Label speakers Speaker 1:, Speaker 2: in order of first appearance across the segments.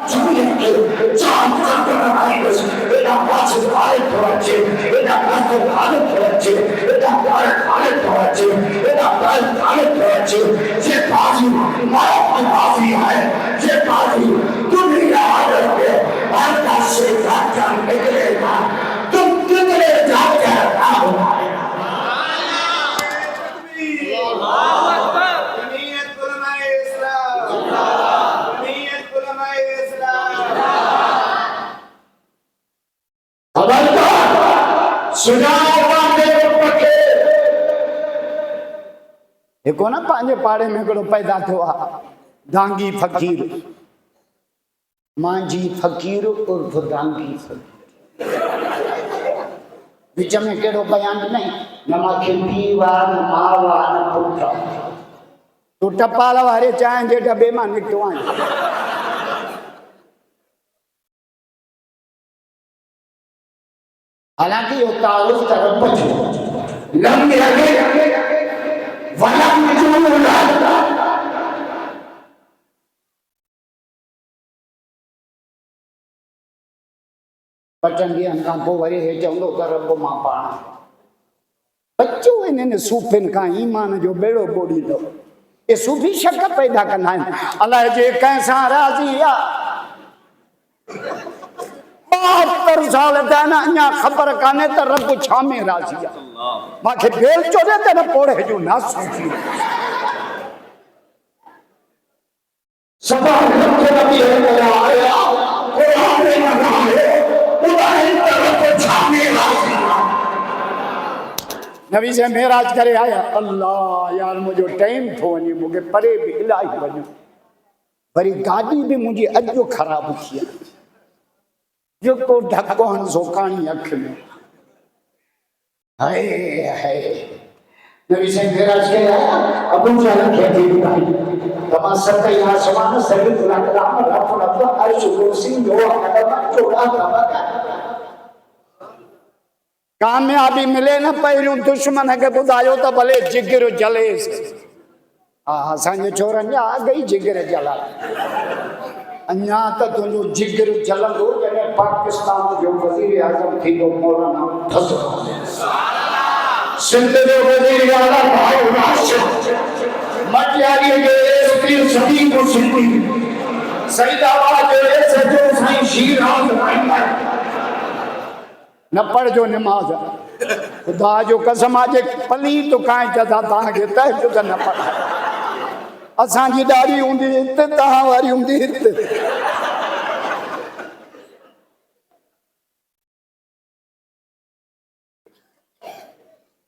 Speaker 1: 주님께 장장을 하는 것이 내가 마치 말을 들었지 내가 말을 들었지 내가 말을 들었지 내가 말을 들었지 제 바지 말을 바지야 제 바지 두니가 하는데 아까시 장장 내게가 뚱뚱이를 장장하고
Speaker 2: देखो ना पांजे पाड़े में कड़ो पैदा थियो दांगी फकीर मांझी फकीर उर्फ दांगी फकीर विच में केड़ो बयान नहीं न माखे पीवा न मावा न पुट्ठा तू टपाल वारे चांहि जे डबे मां निकितो आहीं हालांकि यो तारुफ तरफ बचो लम लगे वलम जुला पटन ॾियनि खां पोइ वरी हे चवंदो त रब मां पाण बच्चो इन्हनि सूफ़िन खां ईमान जो बेड़ो ॿोड़ींदो ये सूफ़ी शक पैदा कंदा आहिनि अलाए जे कंहिंसां राज़ी आहे 72 साल थिया आहिनि अञा ख़बर कान्हे त रब छा में राज़ी आहे मूंखे बेल चोरे त न पोड़े जो न सूफ़ी
Speaker 1: सवाल रखे नबी है आया कुरान में मना है उदाहरण तरफ छाने राजी
Speaker 2: नबी से मेराज करे आया अल्लाह यार मुझे टाइम थो वञे मूंखे परे बि इलाही वञो वरी गाॾी बि मुंहिंजी अॼु ख़राब थी आहे जेको ढको हण सोकाणी अख में हाय हाय नबी से मेराज करे आया अबू जहल खे थी ॿुधाई तमाम सतई आसमान सभी गुलाम रब अर्श कुर्सी जो अदब चोड़ा तबका कामयाबी मिले न पहिरियों दुश्मन खे ॿुधायो त भले जिगर जलेस हा असांजे छोरनि जा अॻ ई जिगर जला अञा त तुंहिंजो जिगर जलंदो जॾहिं पाकिस्तान जो वज़ीर आज़म थींदो मौलाना फज़ल सिंध जो वज़ीर आला भाई राशिद मटियारी जो एसपी सदी को सिंधी सईदाबाद जो एसएचओ साईं शीराज न पढ़जो नमाज खुदा जो कसम आज पली तो कांई जदा तव्हांखे तहजुद न पढ़ असांजी ॾाढी हूंदी हिते तव्हां वारी हूंदी हिते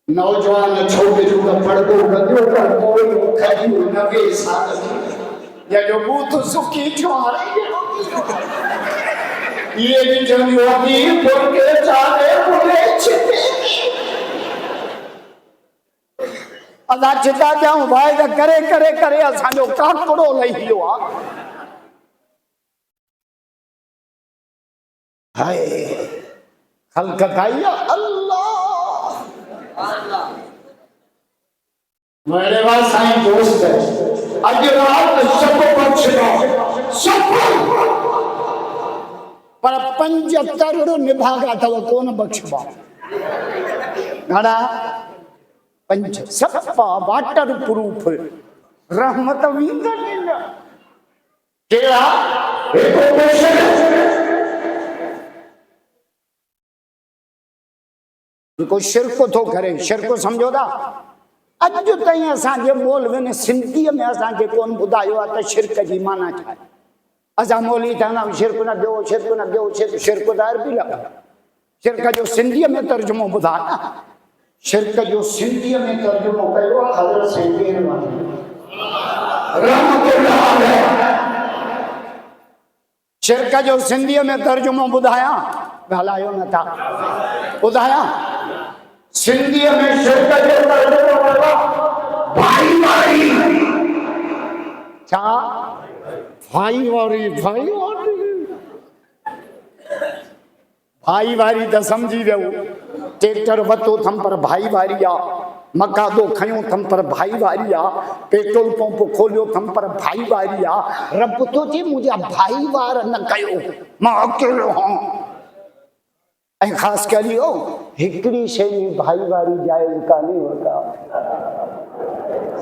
Speaker 2: नौजवान छोकिरियूं त पढ़दो कंदियूं पर पोइ खॼियूं 90 साल जॾहिं बूथ सुकी थियो हाणे ये भी जंगली पुरके चाहे पुरे छिपे अदा चिता जाऊं भाई दा करे करे करे असांजो काकड़ो लही वियो आहे हाय खल्क काई अल्लाह मेरे पास साईं दोस्त है अज रात सब पक्ष सब पर 75 निभागा अथव कोन बख्शबा घणा 5 सफ़ा वाटर प्रूफ रहमत वींदड़ केड़ा एको क्वेश्चन को शिरक थो करे शिरक समझो था अॼु ताईं असांजे मौलवी सिंधी में असांखे कोन ॿुधायो आहे त शिरक जी माना छा आहे असां मौलवी चवंदा आहियूं शिरक न ॿियो शिरक न ॿियो शिरक त अरबी लॻा शिरक जो सिंधीअ में तर्जुमो ॿुधा न शिरक जो सिंधीअ में तर्जुमो कयो आहे हज़रत साईं रहमतुल्लाह अलैह शिरक जो सिंधीअ में तर्जुमो ॿुधायां ॻाल्हायो नथा ॿुधायां सिंधीअ में शिरक जो तर्जुमो कयो भाईवारी छा भाईवारी भाईवारी त समझी वियो ट्रैक्टर वतो थम पर भाईवारी आहे मकादो खयो थम पर भाई वारी आ, पेट्रोल पंप खोलियो थम पर भाई वारी आ, रब तो जे मुझा भाई वार न कयो, मां अकेलो हां। ऐं ख़ासि करे हिकिड़ी शइ में भाई वारी जाइज़ कान्हे होता,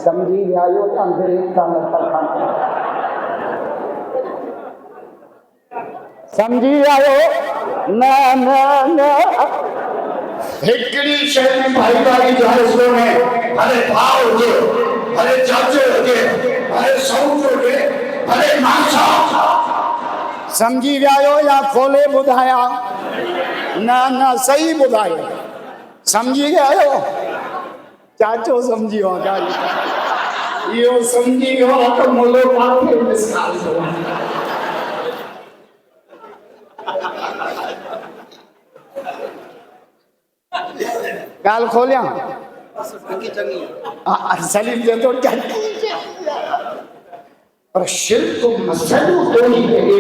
Speaker 2: सम्झी विया आहियो या ब्रेक था नथा खणो? सम्झी विया आहियो? न न न,
Speaker 1: हिकिड़ी शइ में भाईवारी जाइज़ कोन्हे, भले भाउ हुजे, भले चाचो हुजे, भले सौट हुजे, भले मासा।
Speaker 2: सम्झी विया आहियो या खोले ॿुधायां? न न, सही ॿुधायो। सम्झी विया आहियो? चाचो सम्झी वियो आहे ॻाल्हि।
Speaker 1: इहो सम्झी वियो आहे त मुलो काथे मिसाल थो।
Speaker 2: ॻाल्हि खोलियां? सलीम चए थो पर शिर्क मसइलो कोन्हे।